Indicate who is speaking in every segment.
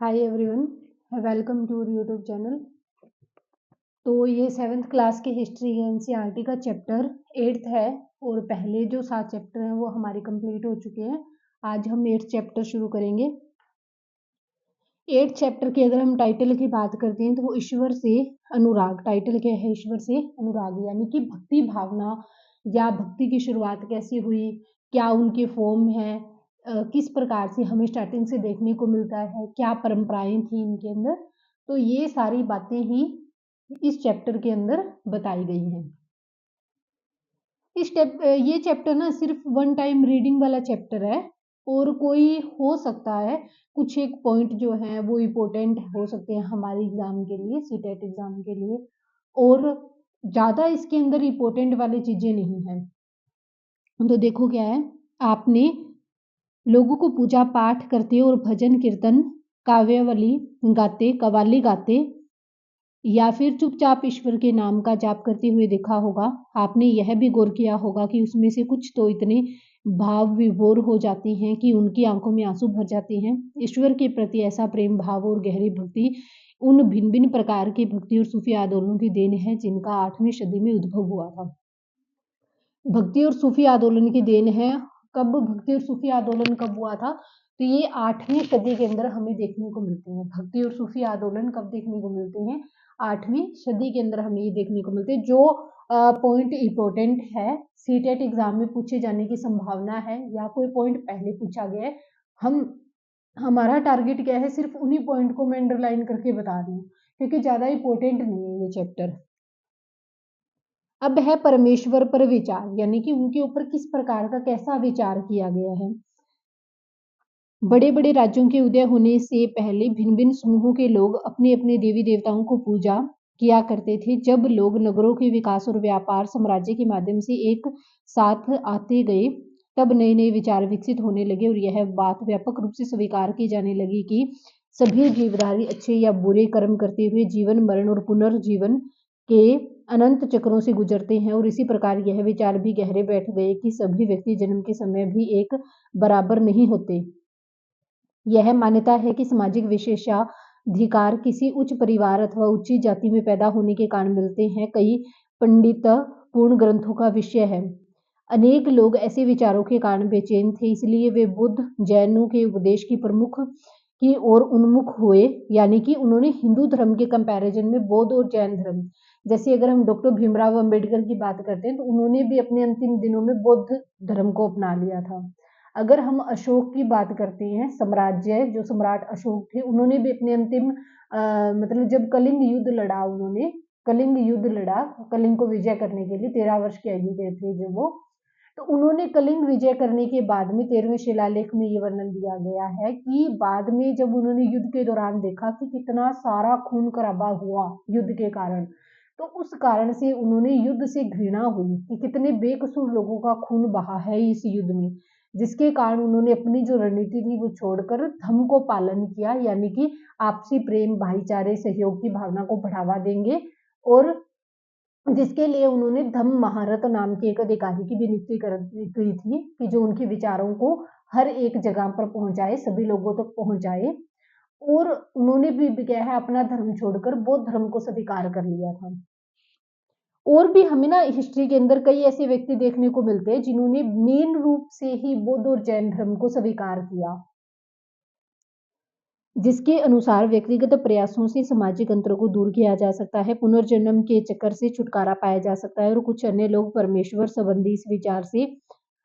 Speaker 1: Hi everyone, welcome to YouTube channel. तो ये 7th class की हिस्ट्री एनसीईआरटी का चैप्टर 8th है और पहले जो 7 चैप्टर हैं वो हमारे कंप्लीट हो चुके हैं। आज हम 8th चैप्टर शुरू करेंगे। 8th चैप्टर के अगर हम टाइटल की बात करते हैं तो वो ईश्वर से अनुराग। टाइटल क्या है? ईश्वर से अनुराग, यानी कि भक्ति भावना या भक्ति की शुरुआत कैसी हुई, क्या उनके फॉर्म है, किस प्रकार से हमें स्टार्टिंग से देखने को मिलता है, क्या परंपराएं थी इनके अंदर। तो ये सारी बातें ही इस चैप्टर के अंदर बताई गई हैं। ये चैप्टर ना सिर्फ वन टाइम रीडिंग वाला चैप्टर है और कोई हो सकता है कुछ एक पॉइंट जो है वो इम्पोर्टेंट हो सकते हैं हमारे एग्जाम के लिए, सीटेट एग्जाम के लिए, और ज्यादा इसके अंदर इम्पोर्टेंट वाली चीजें नहीं है। तो देखो क्या है, आपने लोगों को पूजा पाठ करते और भजन कीर्तन काव्यावली गाते, कव्वाली गाते या फिर चुपचाप ईश्वर के नाम का जाप करते हुए देखा होगा। आपने यह भी गौर किया होगा कि उसमें से कुछ तो इतने भाव विभोर हो जाती हैं कि उनकी आंखों में आंसू भर जाते हैं। ईश्वर के प्रति ऐसा प्रेम भाव और गहरी भक्ति उन भिन्न भिन्न प्रकार की भक्ति और सूफी आंदोलनों की देन है जिनका 8वीं सदी में उद्भव हुआ था। भक्ति और सूफी आंदोलन की देन है। कब भक्ति और सूफी आंदोलन कब हुआ था? तो ये 8वीं सदी के अंदर हमें देखने को मिलते हैं। भक्ति और सूफी आंदोलन कब देखने को मिलते हैं? 8वीं सदी के अंदर हमें ये देखने को मिलते हैं। जो पॉइंट इंपॉर्टेंट है, सीटेट एग्जाम में पूछे जाने की संभावना है या कोई पॉइंट पहले पूछा गया है, हमारा टारगेट क्या है, सिर्फ उन्हीं पॉइंट को मैं अंडरलाइन करके बता रही हूँ क्योंकि ज्यादा इंपॉर्टेंट नहीं है ये चैप्टर। अब है परमेश्वर पर विचार, यानी कि उनके ऊपर किस प्रकार का कैसा विचार किया गया है। बड़े बड़े राज्यों के उदय होने से पहले भिन्न भिन्न समूहों के लोग अपने अपने देवी देवताओं को पूजा किया करते थे। जब लोग नगरों के विकास और व्यापार साम्राज्य के माध्यम से एक साथ आते गए तब नए नए विचार विकसित होने लगे और यह बात व्यापक रूप से स्वीकार की जाने लगी कि सभी जीवधारी अच्छे या बुरे कर्म करते हुए जीवन मरण और पुनर्जीवन के अनंत चक्रों से गुजरते हैं। और इसी प्रकार यह विचार भी गहरे बैठ गए कि सभी व्यक्ति जन्म के समय भी एक बराबर नहीं होते। यह मान्यता है कि सामाजिक विशेषाधिकार किसी उच्च परिवार अथवा उच्च जाति में पैदा होने के कारण मिलते हैं, कई पंडितपूर्ण ग्रंथों का विषय है। अनेक लोग ऐसे विचारों के कारण बेचैन थे, इसलिए वे बुद्ध जैनों के उपदेश की प्रमुख की ओर उन्मुख हुए, यानी कि उन्होंने हिंदू धर्म के कंपैरिजन में बौद्ध और जैन धर्म, जैसे अगर हम डॉक्टर भीमराव अंबेडकर की बात करते हैं तो उन्होंने भी अपने अंतिम दिनों में बौद्ध धर्म को अपना लिया था। अगर हम अशोक की बात करते हैं, साम्राज्य जो सम्राट अशोक थे उन्होंने भी अपने अंतिम मतलब जब कलिंग युद्ध लड़ा, उन्होंने कलिंग युद्ध लड़ा, कलिंग को विजय करने के लिए 13 वर्ष की आयु के थे जो वो, तो उन्होंने कलिंग विजय करने के बाद में 13वें शिलालेख में ये वर्णन दिया गया है कि बाद में जब उन्होंने युद्ध के दौरान देखा कि कितना सारा खून खराबा हुआ युद्ध के कारण, तो उस कारण से उन्होंने युद्ध से घृणा हुई कि कितने बेकसूर लोगों का खून बहा है इस युद्ध में, जिसके कारण उन्होंने अपनी जो रणनीति थी वो छोड़कर धम्म को पालन किया, यानी कि आपसी प्रेम भाईचारे सहयोग की भावना को बढ़ावा देंगे, और जिसके लिए उन्होंने धम्म महारथ नाम के एक अधिकारी की भी नियुक्ति की थी कि जो उनके विचारों को हर एक जगह पर पहुंचाए, सभी लोगों तक पहुंचाए। और उन्होंने भी क्या है अपना धर्म छोड़कर बौद्ध धर्म को स्वीकार कर लिया था। और भी हमें ना हिस्ट्री के अंदर कई ऐसे व्यक्ति देखने को मिलते हैं जिन्होंने मेन रूप से ही बौद्ध और जैन धर्म को स्वीकार किया, जिसके अनुसार व्यक्तिगत प्रयासों से सामाजिक अंतरों को दूर किया जा सकता है, पुनर्जन्म के चक्कर से छुटकारा पाया जा सकता है। और कुछ अन्य लोग परमेश्वर संबंधी इस विचार से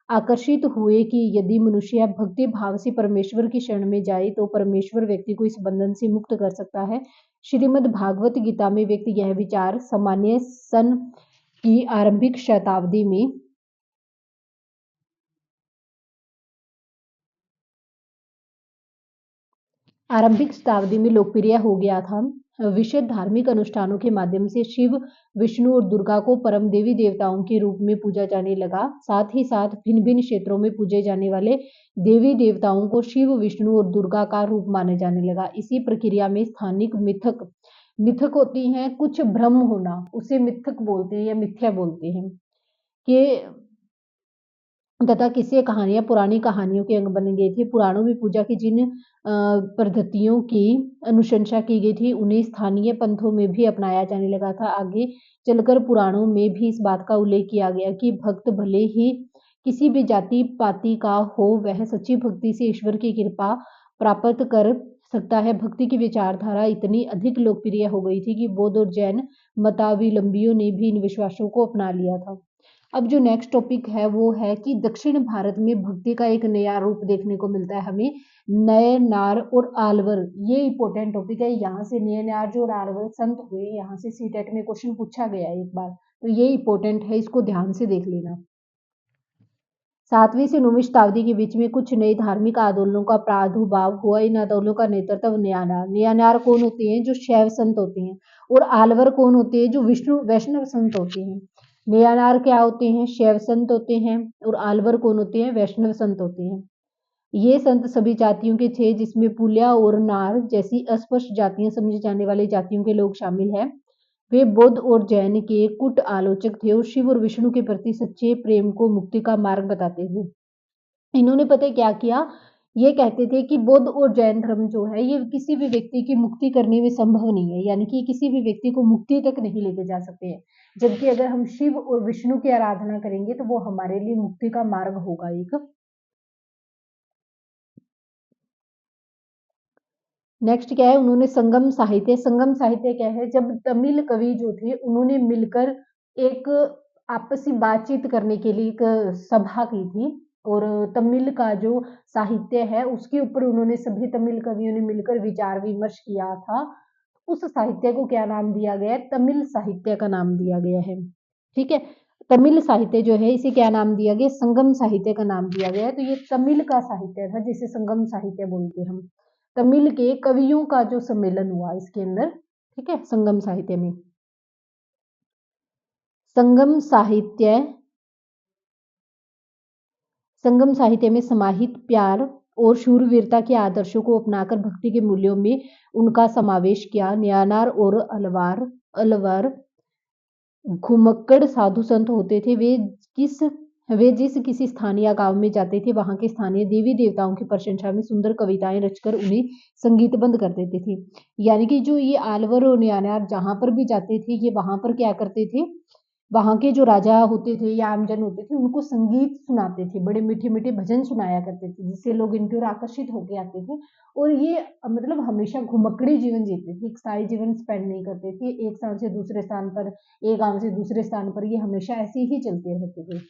Speaker 1: आकर्षित हुए कि यदि मनुष्य भक्ति भाव से परमेश्वर की शरण में जाए तो परमेश्वर व्यक्ति को इस बंधन से मुक्त कर सकता है। श्रीमद् भागवत गीता में व्यक्ति यह विचार सामान्य सन की आरंभिक शताब्दी में लोकप्रिय हो गया था। विशेष धार्मिक अनुष्ठानों के माध्यम से शिव विष्णु और दुर्गा को परम देवी देवताओं के रूप में पूजा जाने लगा। साथ ही साथ भिन्न भिन्न क्षेत्रों में पूजे जाने वाले देवी देवताओं को शिव विष्णु और दुर्गा का रूप माने जाने लगा। इसी प्रक्रिया में स्थानिक मिथक मिथक होती हैं, कुछ भ्रम होना, उसे मिथक बोलते हैं या मिथ्या बोलते हैं, कि तथा किस्से कहानियां पुरानी कहानियों के अंग बन गए थे। पुराणों में पूजा की जिन पद्धतियों की अनुशंसा की गई थी उन्हें स्थानीय पंथों में भी अपनाया जाने लगा था। आगे चलकर पुराणों में भी इस बात का उल्लेख किया गया कि भक्त भले ही किसी भी जाति पाति का हो, वह सच्ची भक्ति से ईश्वर की कृपा प्राप्त कर सकता है। भक्ति की विचारधारा इतनी अधिक लोकप्रिय हो गई थी कि बौद्ध और जैन मतावलंबियों ने भी इन विश्वासों को अपना लिया था। अब जो नेक्स्ट टॉपिक है वो है कि दक्षिण भारत में भक्ति का एक नया रूप देखने को मिलता है हमें। नयनार और आलवर, ये इंपॉर्टेंट टॉपिक है। यहाँ से नयनार जो और आलवर संत हुए, यहाँ से सीटेट में क्वेश्चन पूछा गया है एक बार, तो ये इंपॉर्टेंट है, इसको ध्यान से देख लेना। 7वीं से 9वीं शताब्दी के बीच में कुछ नए धार्मिक आंदोलनों का प्रादुर्भाव हुआ। इन आंदोलनों का नेतृत्व नयानार कौन होते हैं? जो शैव संत होते हैं। और आलवर कौन होते हैं? जो विष्णु वैष्णव संत होते हैं। नयानार क्या होते हैं? शैव संत होते हैं। और आलवर कौन होते हैं? वैष्णव संत होते हैं। ये संत सभी जातियों के थे, जिसमें पुलिया और नार जैसी अस्पष्ट जातियां समझी जाने वाली जातियों के लोग शामिल हैं। वे बौद्ध और जैन के कुट आलोचक थे और शिव और विष्णु के प्रति सच्चे प्रेम को मुक्ति का मार्ग बताते थे। इन्होंने पता है क्या किया? ये कहते थे कि बौद्ध और जैन धर्म जो है ये किसी भी व्यक्ति की मुक्ति करने में संभव नहीं है, यानी कि किसी भी व्यक्ति को मुक्ति तक नहीं लेके जा सकते हैं। जबकि अगर हम शिव और विष्णु की आराधना करेंगे तो वो हमारे लिए मुक्ति का मार्ग होगा एक। नेक्स्ट क्या है? उन्होंने संगम साहित्य। संगम साहित्य क्या है? जब तमिल कवि जो थे उन्होंने मिलकर एक आपसी बातचीत करने के लिए एक सभा की थी और तमिल का जो साहित्य है उसके ऊपर उन्होंने सभी तमिल कवियों ने मिलकर विचार विमर्श किया था। उस साहित्य को क्या नाम दिया गया है? तमिल साहित्य का नाम दिया गया है। ठीक है, तमिल साहित्य जो है इसे क्या नाम दिया गया? संगम साहित्य का नाम दिया गया है। तो ये तमिल का साहित्य था जिसे संगम साहित्य बोलते हैं हम। तमिल के कवियों का जो सम्मेलन हुआ इसके अंदर, ठीक है, संगम साहित्य में। संगम साहित्य संगम साहित्य में समाहित प्यार और शूरवीरता के आदर्शों को अपनाकर भक्ति के मूल्यों में उनका समावेश किया। न्यानार और अलवर घुमक्कड़ साधु संत होते थे। किस वे जिस किसी स्थानीय गांव में जाते थे वहां के स्थानीय देवी देवताओं की प्रशंसा में सुंदर कविताएं रचकर उन्हें संगीतबद्ध कर देते थे। यानी कि जो ये आलवर और न्यानार जहां पर भी जाते थे ये वहां पर क्या करते थे? वहां के जो राजा होते थे या आमजन होते थे उनको संगीत सुनाते थे, बड़े मीठे मीठे भजन सुनाया करते थे, जिससे लोग इनकी ओर आकर्षित होके आते थे। और ये मतलब हमेशा घुमक्कड़ी जीवन जीते थे, एक स्थायी जीवन स्पेंड नहीं करते थे, एक स्थान से दूसरे स्थान पर, एक गांव से दूसरे स्थान पर, ये हमेशा ऐसे ही चलते रहते थे।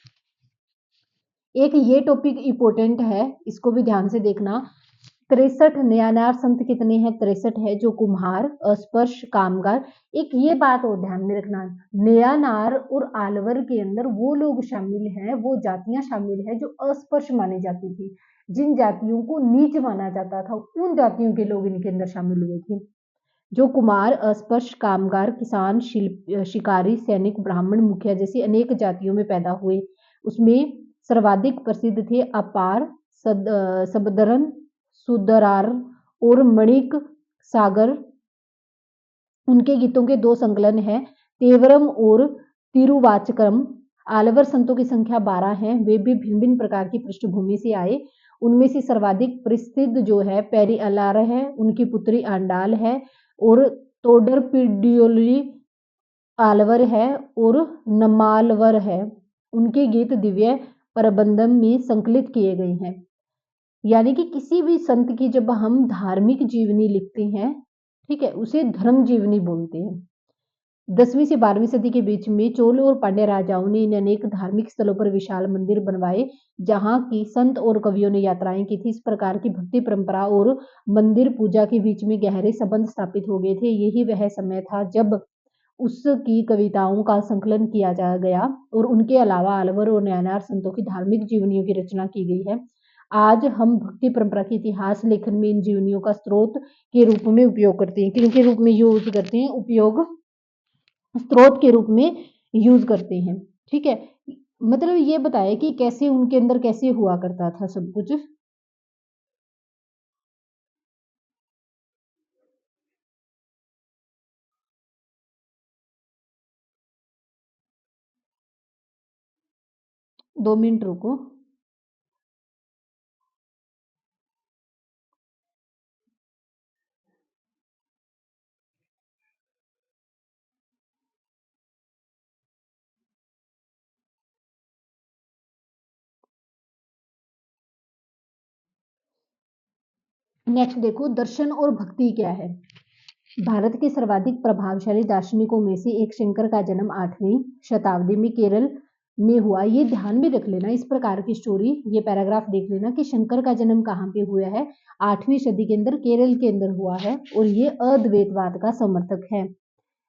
Speaker 1: एक ये टॉपिक इंपॉर्टेंट है, इसको भी ध्यान से देखना। 63 नयानार संत कितने हैं? 63 है। जो कुम्हार, अस्पर्श, कामगार। एक ये बात और ध्यान में रखना, नयानार और आलवर के अंदर वो लोग शामिल हैं, वो जातियां शामिल हैं जो अस्पर्श मानी जाती थी, जिन जातियों को नीच माना जाता था उन जातियों के लोग इनके अंदर शामिल हुए थे। जो कुमार, अस्पृश्य, कामगार, किसान, शिकारी, सैनिक, ब्राह्मण, मुखिया जैसी अनेक जातियों में पैदा हुए, उसमें सर्वाधिक प्रसिद्ध थे अपार, सबदरन, सुदरार और मणिक सागर। उनके गीतों के दो संकलन हैं, तेवरम और तिरुवाचकम। आलवर संतों की संख्या 12 है, वे भी भिन्न भिन्न प्रकार की पृष्ठभूमि से आए। उनमें से सर्वाधिक प्रसिद्ध जो है पेरी अलार है, उनकी पुत्री आंडाल है और तोडर पिडियोली आलवर है और नमालवर है। उनके गीत दिव्य प्रबंधम में संकलित किए गए हैं। यानी कि किसी भी संत की जब हम धार्मिक जीवनी लिखते हैं, ठीक है, उसे धर्म जीवनी बोलते हैं। 10वीं से 12वीं सदी के बीच में चोल और पांड्य राजाओं ने इन अनेक धार्मिक स्थलों पर विशाल मंदिर बनवाए, जहां की संत और कवियों ने यात्राएं की थी। इस प्रकार की भक्ति परंपरा और मंदिर पूजा के बीच में गहरे संबंध स्थापित हो गए थे। यही वह समय था जब उसकी कविताओं का संकलन किया जा गया और उनके अलावा अलवर और नयनार संतों की धार्मिक जीवनियों की रचना की गई है। आज हम भक्ति परंपरा के इतिहास लेखन में इन जीवनियों का स्रोत के रूप में उपयोग करते हैं। किन के रूप में यूज करते हैं? उपयोग स्रोत के रूप में यूज करते हैं। ठीक है, मतलब ये बताया कि कैसे उनके अंदर कैसे हुआ करता था सब कुछ। 2 मिनट रुको। नेक्स्ट देखो, दर्शन और भक्ति क्या है। भारत के सर्वाधिक प्रभावशाली दार्शनिकों में से एक शंकर का जन्म 8वीं शताब्दी में केरल में हुआ। ये ध्यान में रख लेना, इस प्रकार की स्टोरी, ये पैराग्राफ देख लेना कि शंकर का जन्म कहाँ पे हुआ है। 8वीं सदी के अंदर केरल के अंदर हुआ है और ये अद्वैतवाद का समर्थक है,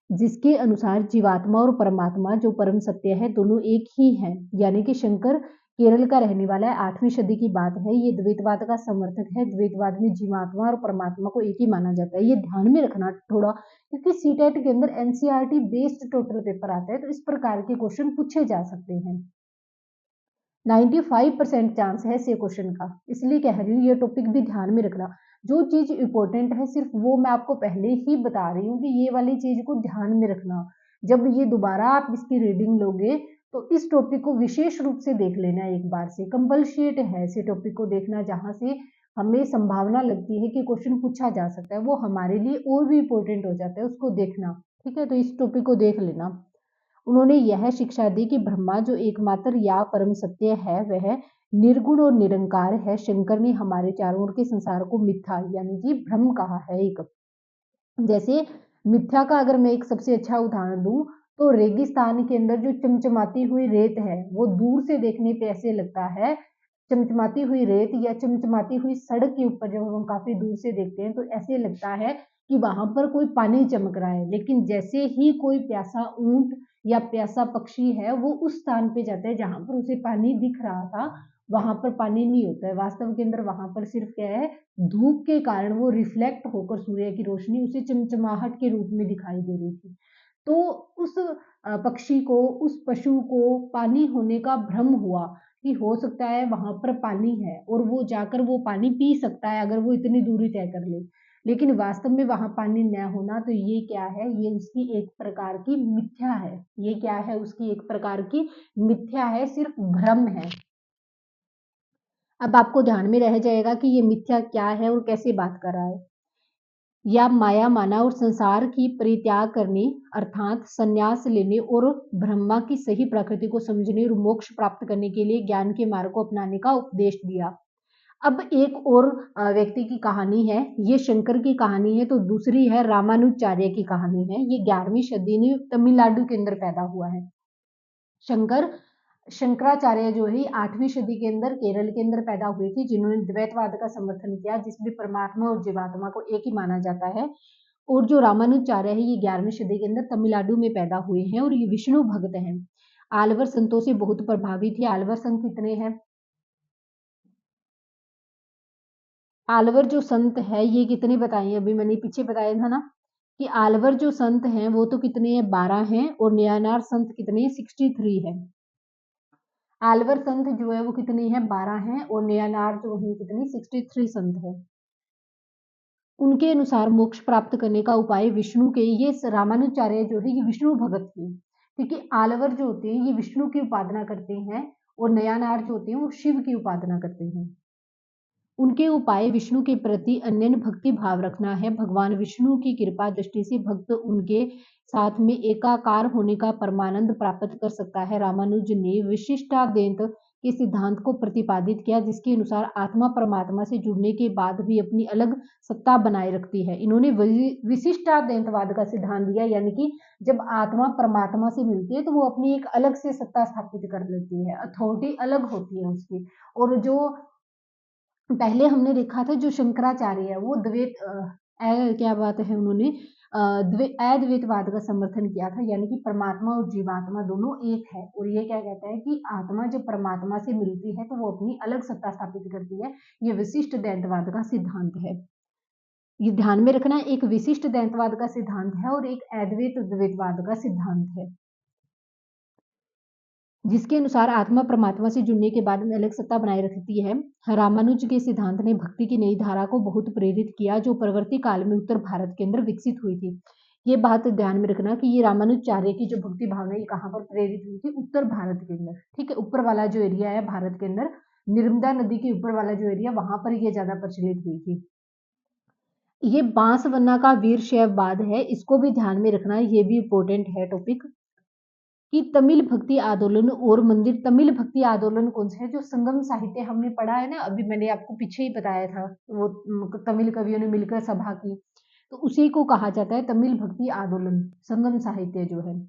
Speaker 1: जिसके अनुसार जीवात्मा और परमात्मा जो परम सत्य है दोनों एक ही हैं। यानी कि शंकर केरल का रहने वाला है, 8वीं सदी की बात है। ये द्वैतवाद का समर्थक है। द्वैतवाद में जीवात्मा और परमात्मा को एक ही माना जाता है। ये ध्यान में रखना थोड़ा, क्योंकि सीटेट के अंदर एनसीईआरटी बेस्ड टोटल पेपर आता है, तो इस प्रकार के क्वेश्चन पूछे जा सकते हैं। 95% चांस है ऐसे क्वेश्चन का, इसलिए कह रही हूँ ये टॉपिक भी ध्यान में रखना। जो चीज इंपॉर्टेंट है सिर्फ वो मैं आपको पहले ही बता रही हूँ कि ये वाली चीज को ध्यान में रखना। जब ये दोबारा आप इसकी रीडिंग लोगे तो इस टॉपिक को विशेष रूप से देख लेना, एक बार से कंपल्शिएट है ऐसे टॉपिक को देखना जहां से हमें संभावना लगती है कि क्वेश्चन पूछा जा सकता है, वो हमारे लिए और भी इंपॉर्टेंट हो जाता है, उसको देखना। ठीक है, तो इस टॉपिक को देख लेना। उन्होंने यह शिक्षा दी कि ब्रह्मा जो एकमात्र या परम सत्य है वह निर्गुण और निरंकार है। शंकर ने हमारे चारों ओर के संसार को मिथ्या यानी कि भ्रम कहा है। एक जैसे मिथ्या का अगर मैं एक सबसे अच्छा उदाहरण दूं तो रेगिस्तान के अंदर जो चमचमाती हुई रेत है वो दूर से देखने पे ऐसे लगता है, चमचमाती हुई रेत या चमचमाती हुई सड़क के ऊपर जब हम काफी दूर से देखते हैं तो ऐसे लगता है कि वहां पर कोई पानी चमक रहा है। लेकिन जैसे ही कोई प्यासा ऊंट या प्यासा पक्षी है वो उस स्थान पे जाता है जहां पर उसे पानी दिख रहा था, वहां पर पानी नहीं होता है। वास्तव के अंदर वहां पर सिर्फ क्या है, धूप के कारण वो रिफ्लेक्ट होकर सूर्य की रोशनी उसे चमचमाहट के रूप में दिखाई दे रही थी। तो उस पक्षी को, उस पशु को पानी होने का भ्रम हुआ कि हो सकता है वहां पर पानी है और वो जाकर वो पानी पी सकता है अगर वो इतनी दूरी तय कर ले। लेकिन वास्तव में वहां पानी न होना, तो ये क्या है, ये उसकी एक प्रकार की मिथ्या है। ये क्या है, उसकी एक प्रकार की मिथ्या है, सिर्फ भ्रम है। अब आपको ध्यान में रह जाएगा कि ये मिथ्या क्या है और कैसे बात कर रहा है। या माया माना और संसार की परित्याग करने अर्थात संन्यास लेने और ब्रह्मा की सही प्रकृति को समझने और मोक्ष प्राप्त करने के लिए ज्ञान के मार्ग को अपनाने का उपदेश दिया। अब एक और व्यक्ति की कहानी है, ये शंकर की कहानी है, तो दूसरी है रामानुजाचार्य की कहानी है। ये 11वीं सदी में तमिलनाडु के अंदर पैदा हुआ है। शंकर शंकराचार्य जो है 8वीं सदी के अंदर केरल के अंदर पैदा हुए थे, जिन्होंने द्वैतवाद का समर्थन किया जिसमें परमात्मा और जीवात्मा को एक ही माना जाता है। और जो रामानुजाचार्य है ये 11वीं सदी के अंदर तमिलनाडु में पैदा हुए हैं और ये विष्णु भक्त हैं। आलवर संतों से बहुत प्रभावित थे। आलवर संत कितने हैं, आलवर जो संत है ये कितने बताए, अभी मैंने पीछे बताया था ना कि आलवर जो संत हैं वो तो कितने हैं, 12 हैं। और नयानार संत कितने हैं, 63 है। आलवर संत जो है वो कितने हैं, 12 हैं। और नयानार जो है कितने, 63 संत है। उनके अनुसार मोक्ष प्राप्त करने का उपाय विष्णु के, ये रामानुजाचार्य जो है ये विष्णु भगत थे, क्योंकि आलवर जो होते हैं ये विष्णु की उपासना करते हैं और नयानार जो होते हैं वो शिव की उपासना करते हैं। उनके उपाय विष्णु के प्रति अनन्य भक्ति भाव रखना है। भगवान विष्णु की कृपा दृष्टि से भक्त उनके साथ में एकाकार होने का परमानंद प्राप्त कर सकता है। रामानुज ने विशिष्टाद्वैत के सिद्धांत को प्रतिपादित किया जिसके अनुसार आत्मा परमात्मा से जुड़ने के बाद भी अपनी अलग सत्ता बनाए रखती है। इन्होंने विशिष्टाद्वैतवाद का सिद्धांत दिया, यानी कि जब आत्मा परमात्मा से मिलती है तो वो अपनी एक अलग से सत्ता स्थापित कर लेती है, अथॉरिटी अलग होती है उसकी। और जो पहले हमने देखा था जो शंकराचार्य है वो क्या बात है, उन्होंने अद्वैतवाद का समर्थन किया था, यानी कि परमात्मा और जीवात्मा दोनों एक है। और ये क्या कहता है कि आत्मा जब परमात्मा से मिलती है तो वो अपनी अलग सत्ता स्थापित करती है। ये विशिष्ट दैतवाद का सिद्धांत है। ये ध्यान में रखना, एक विशिष्ट दैतवाद का सिद्धांत है और एक द्वैतवाद का सिद्धांत है, जिसके अनुसार आत्मा परमात्मा से जुड़ने के बाद में अलग सत्ता बनाए रखती है। रामानुज के सिद्धांत ने भक्ति की नई धारा को बहुत प्रेरित किया जो परवर्ती काल में उत्तर भारत के अंदर विकसित हुई थी। ये बात ध्यान में रखना कि ये रामानुजाचार्य की जो भक्ति भावना ये कहाँ पर प्रेरित हुई थी, उत्तर भारत के अंदर। ठीक है, ऊपर वाला जो एरिया है भारत के अंदर, नर्मदा नदी के ऊपर वाला जो एरिया, वहां पर ये ज्यादा प्रचलित हुई थी। ये बांसवन्ना का वीर शैववाद है, इसको भी ध्यान में रखना, ये भी इंपॉर्टेंट है टॉपिक। कि तमिल भक्ति आंदोलन और मंदिर। तमिल भक्ति आंदोलन कौन सा है? जो संगम साहित्य हमने पढ़ा है ना, अभी मैंने आपको पीछे ही बताया था, वो तमिल कवियों ने मिलकर सभा की, तो उसी को कहा जाता है तमिल भक्ति आंदोलन, संगम साहित्य जो है।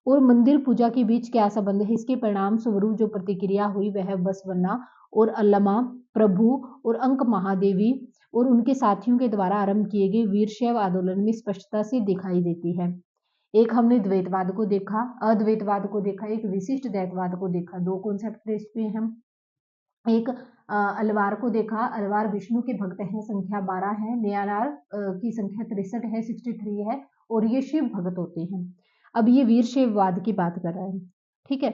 Speaker 1: और मंदिर पूजा के बीच क्या संबंध है? इसके परिणाम स्वरूप जो प्रतिक्रिया हुई वह बसवन्ना और अल्लमा प्रभु और अंक महादेवी और उनके साथियों के द्वारा आरंभ किए गए वीरशैव आंदोलन में स्पष्टता से दिखाई देती है। एक हमने द्वैतवाद को देखा, अद्वैतवाद को देखा, एक विशिष्ट द्वैतवाद को देखा। दो कॉन्सेप्ट इस पे हम एक अलवार को देखा। अलवार विष्णु के भक्त हैं, संख्या 12 है। नयानार की संख्या 63 है, 63 है, और ये शिव भक्त होते हैं। अब ये वीर शैववाद की बात कर रहा है, ठीक है।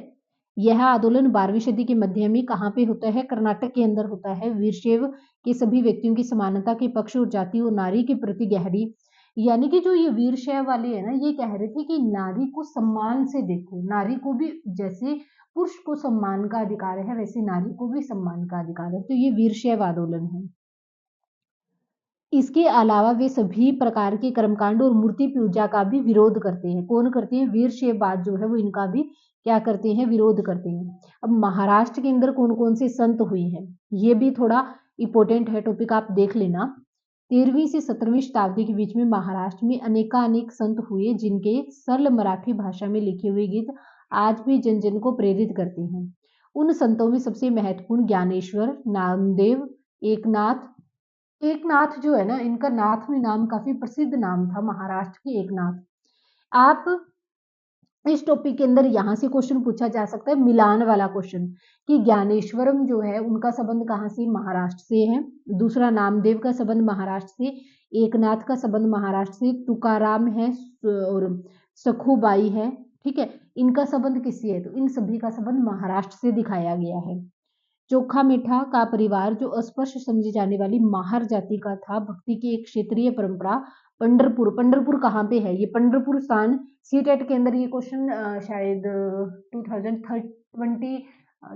Speaker 1: यह आंदोलन 12वीं सदी के मध्य में कहाँ पे होता है? कर्नाटक के अंदर होता है। वीरशैव के सभी व्यक्तियों की समानता के पक्ष और जाति और नारी के प्रति गहरी, यानी कि जो ये वीरशैव वाले है ना, ये कह रहे थे कि नारी को सम्मान से देखो, नारी को भी जैसे पुरुष को सम्मान का अधिकार है वैसे नारी को भी सम्मान का अधिकार है। तो ये वीरशैव आंदोलन है। इसके अलावा वे सभी प्रकार के कर्मकांड और मूर्ति पूजा का भी विरोध करते हैं। कौन करते हैं? वीरशैववाद जो है वो इनका भी क्या करते हैं? विरोध करते हैं। अब महाराष्ट्र के अंदर कौन कौन से संत हुए हैं, ये भी थोड़ा इंपॉर्टेंट है टॉपिक, आप देख लेना। 13वीं से 17वीं शताब्दी के बीच में महाराष्ट्र में अनेकानेक संत हुए जिनके सरल मराठी भाषा में लिखे हुए गीत आज भी जन जन को प्रेरित करते हैं। उन संतों में सबसे महत्वपूर्ण ज्ञानेश्वर, नामदेव, एकनाथ। एकनाथ जो है ना, इनका नाथ में नाम काफी प्रसिद्ध नाम था, महाराष्ट्र के एकनाथ। आप इस टॉपिक के अंदर यहाँ से क्वेश्चन पूछा जा सकता है, मिलान वाला क्वेश्चन, कि ज्ञानेश्वरम जो है उनका संबंध कहाँ से? महाराष्ट्र से है। दूसरा, नामदेव का संबंध महाराष्ट्र से, एकनाथ का संबंध महाराष्ट्र से, तुकाराम है और सखुबाई है, ठीक है। इनका संबंध किससे है? तो इन सभी का संबंध महाराष्ट्र से दिखाया गया है। चोखा मीठा का परिवार जो अस्पष्ट समझी जाने वाली माहर जाति का था, भक्ति की एक क्षेत्रीय परंपरा। पंढरपुर, पंढरपुर कहाँ पे है? ये पंढरपुर स्थान सीटेट के अंदर ये क्वेश्चन शायद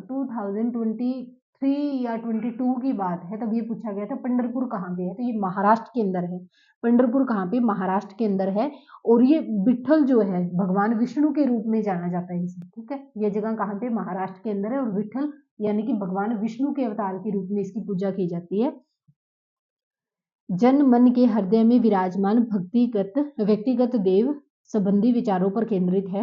Speaker 1: 2023 या 22 की बात है, तब ये पूछा गया था पंढरपुर कहाँ पे है, तो ये महाराष्ट्र के अंदर है। पंढरपुर कहाँ पे? महाराष्ट्र के अंदर है। और ये विठल जो है भगवान विष्णु के रूप में जाना जाता है इसे, ठीक है। ये जगह कहाँ पे? महाराष्ट्र के अंदर है। और विठल यानी कि भगवान विष्णु के अवतार के रूप में इसकी पूजा की जाती है। जन मन के हृदय में विराजमान भक्तिगत व्यक्तिगत देव संबंधी विचारों पर केंद्रित है।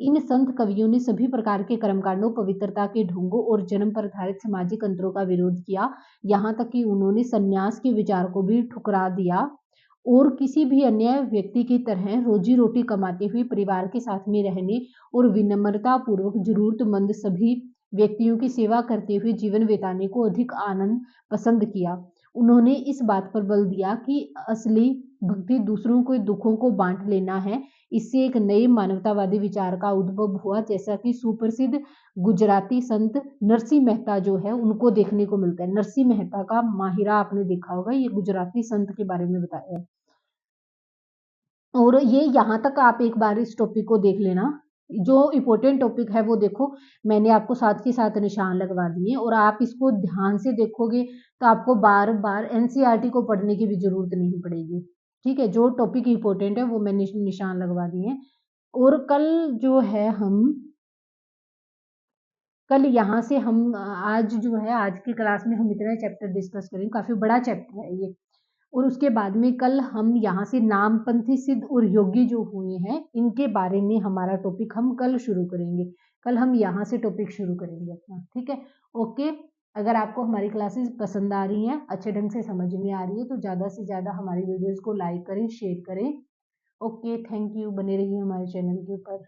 Speaker 1: इन संत कवियों ने सभी प्रकार के कर्मकांडों, पवित्रता के ढोंगों और जन्म पर आधारित सामाजिक अंतरों का विरोध किया। यहाँ तक कि उन्होंने संन्यास के विचार को भी ठुकरा दिया और किसी भी अन्य व्यक्ति की तरह रोजी रोटी कमाते हुए परिवार के साथ में रहने और विनम्रता पूर्वक जरूरतमंद सभी व्यक्तियों की सेवा करते हुए जीवन बिताने को अधिक आनंद पसंद किया। उन्होंने इस बात पर बल दिया कि असली भक्ति दूसरों के दुखों को बांट लेना है। इससे एक नए मानवतावादी विचार का उद्भव हुआ, जैसा कि सुप्रसिद्ध गुजराती संत नरसिंह मेहता जो है उनको देखने को मिलता है। नरसिंह मेहता का माहिरा आपने देखा होगा, ये गुजराती संत के बारे में बताया है। और ये यहाँ तक आप एक बार इस टॉपिक को देख लेना, जो इम्पोर्टेंट टॉपिक है वो देखो, मैंने आपको साथ के साथ निशान लगवा दिए और आप इसको ध्यान से देखोगे तो आपको बार बार एनसीईआरटी को पढ़ने की भी जरूरत नहीं पड़ेगी, ठीक है। जो टॉपिक इम्पोर्टेंट है वो मैंने निशान लगवा दिए हैं। और कल जो है हम कल यहाँ से हम आज जो है आज की क्लास में हम इतना चैप्टर डिस्कस करेंगे, काफी बड़ा चैप्टर है ये। और उसके बाद में कल हम यहाँ से नामपंथी सिद्ध और योगी जो हुए हैं इनके बारे में हमारा टॉपिक हम कल शुरू करेंगे। कल हम यहाँ से टॉपिक शुरू करेंगे अपना, ठीक है। ओके, अगर आपको हमारी क्लासेस पसंद आ रही हैं, अच्छे ढंग से समझ में आ रही है, तो ज़्यादा से ज़्यादा हमारी वीडियोज़ को लाइक करें, शेयर करें। ओके, थैंक यू, बने रहिए हमारे चैनल के ऊपर।